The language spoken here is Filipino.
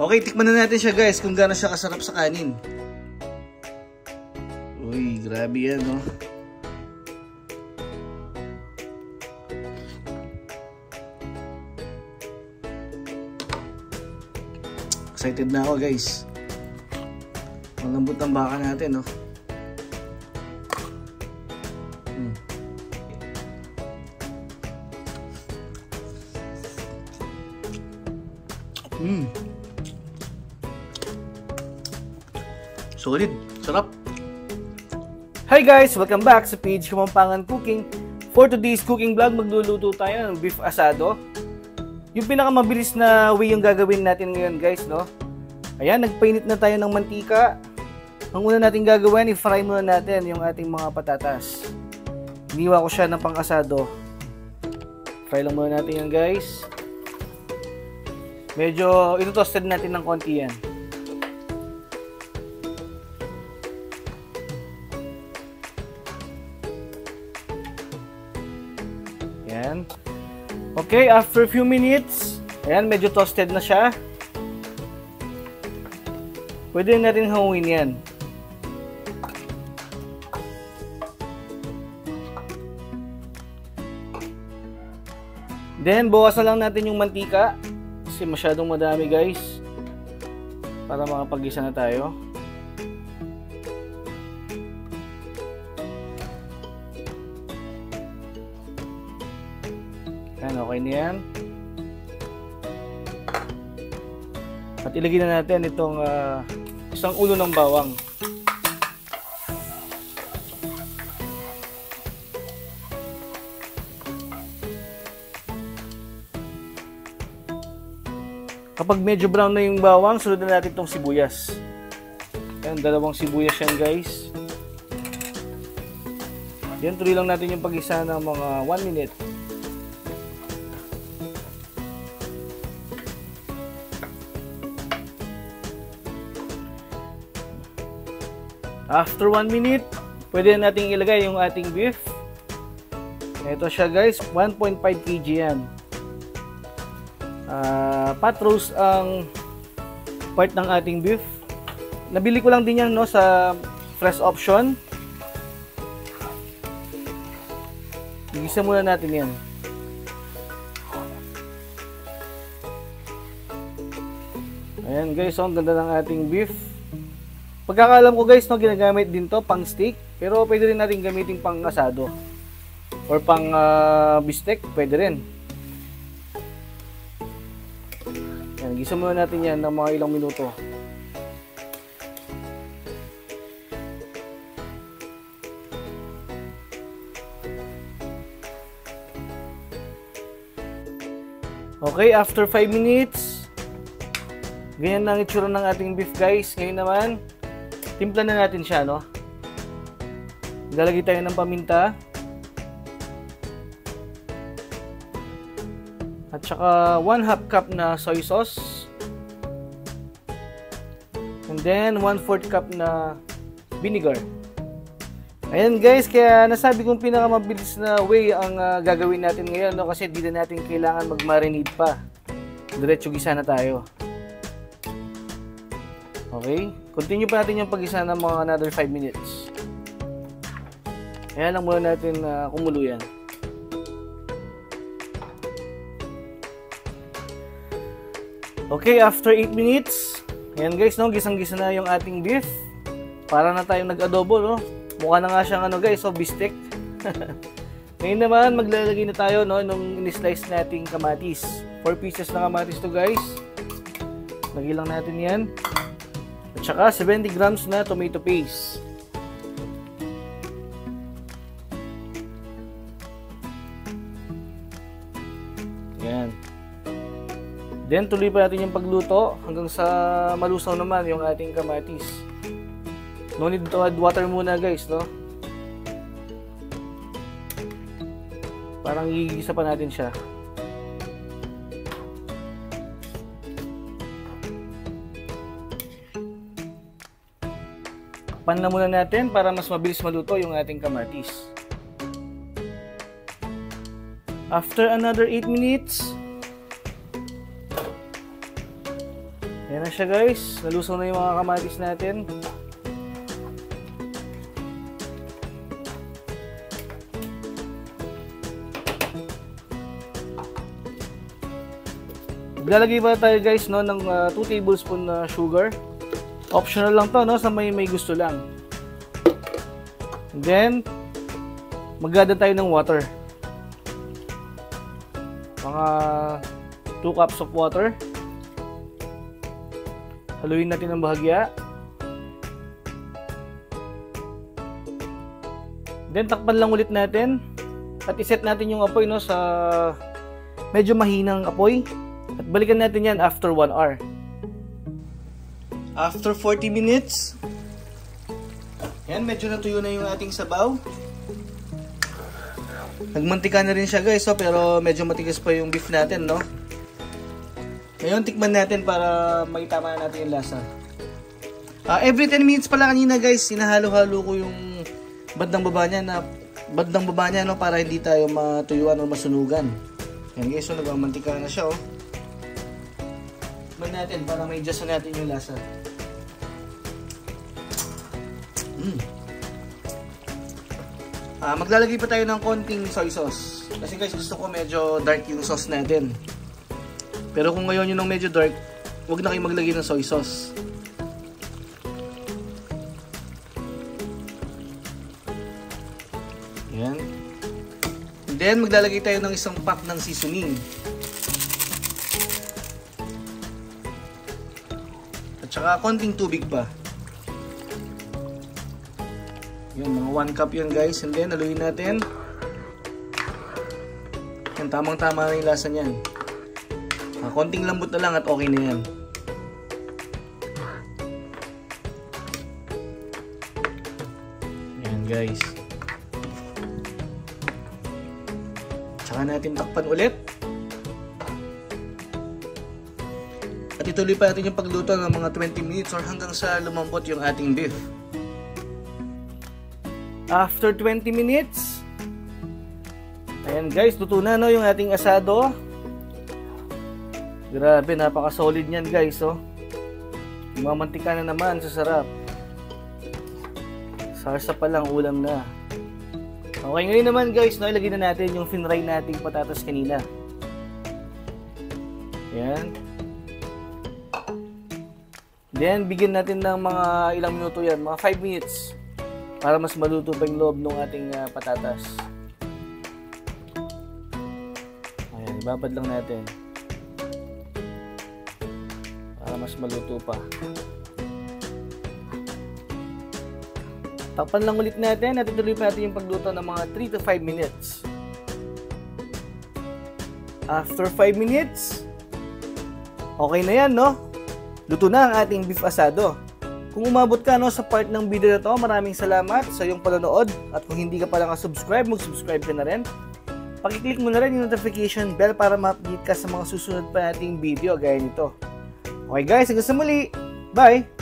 Okay, tikman na natin siya guys kung gaano siya kasarap sa kanin. Uy, grabe yan, no? Excited na ako guys. Malambot ng baka natin, no? Solid, sarap. Hi guys, welcome back sa page Kapampangan Cooking. For today's cooking vlog, magluluto tayo ng beef asado. Yung pinakamabilis na way yung gagawin natin ngayon guys, no? Ayan, nagpainit na tayo ng mantika. Ang una natin gagawin, i-fry muna natin yung ating mga patatas. Iniwa ko siya ng pang-asado. Fry lang muna natin yan guys. Medyo ito-toasted natin ng konti yan. Ayan. Okay, after a few minutes, ayan, medyo toasted na siya. Pwede natin hangin yan. Then, bawasan lang natin yung mantika. Kasi masyadong madami guys. Para makapag-isa na tayo. Ayan, okay na yan. At ilagay na natin itong isang ulo ng bawang. Kapag medyo brown na yung bawang, sunod na natin itong sibuyas. Ayan, dalawang sibuyas yan guys. Yan, tuloy lang natin yung pag-isa ng mga 1 minute. After 1 minute, pwede na natin ilagay yung ating beef. Ito siya guys, 1.5 kg yan. Pot roast ang part ng ating beef. Nabili ko lang din yan, no, sa fresh option. Igisa muna natin yan. Ayan guys, ang ganda ng ating beef. Pagkakalam ko guys, no, ginagamit din to pang steak, pero pwede rin natin gamitin pang asado or pang bistek, pwede rin. Yan, gisa muna natin yan ng mga ilang minuto. Okay, after 5 minutes, ganyan na ang itsura ng ating beef guys. Ngayon naman, timpla na natin siya, no? Lalagay tayo ng paminta. At saka 1/2 cup na soy sauce. And then 1/4 cup na vinegar. Ayan guys, kaya nasabi kong pinakamabilis na way ang gagawin natin ngayon, no? Kasi di na natin kailangan mag-marinade pa. Diretso gisa na tayo. Okay, continue pa natin yung pag-isa ng mga another 5 minutes. Ayan lang muna natin kumulo yan. Okay, after 8 minutes, ayan guys, no, gisang-gisa na yung ating beef. Para na tayong nag-adobo, no? Mukha na nga siyang ano guys, so bistek. Ngayon naman, maglalagay na tayo, no, nung in-slice nating kamatis. 4 pieces na kamatis to guys. Lagay lang natin yan. At saka 70 grams na tomato paste. Yan. Then tuloy pa natin yung pagluto hanggang sa malusaw naman yung ating kamatis. No need to add water muna guys, no? Parang gigisa pa natin siya. Pan na muna natin para mas mabilis maluto yung ating kamatis. After another 8 minutes, yan na siya guys. Nalusaw na yung mga kamatis natin. Maglalagay pa tayo guys no, ng 2 tablespoon na sugar. Optional lang to no, sa may gusto lang. And then, mag-add tayo ng water. Mga 2 cups of water. Haluin natin ng bahagya. Then, takpan lang ulit natin. At iset natin yung apoy no, sa medyo mahinang apoy. At balikan natin yan after 1 hour. After 40 minutes, yan, medyo natuyo na yung ating sabaw. Nagmantika na rin siya guys, so, pero medyo matigas pa yung beef natin, no? Ngayon, tikman natin para maitama natin yung lasa. Every 10 minutes pala kanina guys, sinahalo-halo ko yung bandang baba niya, no? Para hindi tayo matuyuan o masunugan. Yan guys, so nagmamantika na siya, oh. Tikman natin para ma-adjust natin yung lasa. Maglalagay pa tayo ng konting soy sauce. Kasi guys, gusto ko medyo dark yung sauce natin. Pero kung ngayon yun ng medyo dark, huwag na kayo maglagay ng soy sauce. Yan. And then, maglalagay tayo ng isang pack ng seasoning. At saka konting tubig pa. Yan, mga 1 cup yun guys. And then, haluin natin. Yan, tamang-tama na yung lasa niyan. Konting lambot na lang at okay na yan. Yan guys. Tsaka natin takpan ulit. At ituloy pa natin yung pagluto ng mga 20 minutes or hanggang sa lumambot yung ating beef. After 20 minutes, ayan guys, luto na no, yung ating asado. Grabe, napaka-solid niyan guys, oh. Mamantika na naman, sa sarap. Sarsa pa lang, ulam na. Okay, ngayon naman guys, no, ilagay na natin yung finry nating patatas kanina. Ayan. Then, bigyan natin ng mga ilang minuto yan, mga 5 minutes. Para mas maluto pa yung loob ng ating patatas. Ayan, ibabad lang natin. Para mas maluto pa. Takpan lang ulit natin at ituloy pa natin yung pagluto ng mga 3 to 5 minutes. After 5 minutes, okay na yan, no? Luto na ang ating beef asado. Kung umabot ka no, sa part ng video na to, maraming salamat sa iyong panonood. At kung hindi ka pa lang subscribe, mag-subscribe ka na rin. Pakiclick mo na rin yung notification bell para ma-update ka sa mga susunod pa nating video gaya nito. Okay guys, hanggang sa muli. Bye!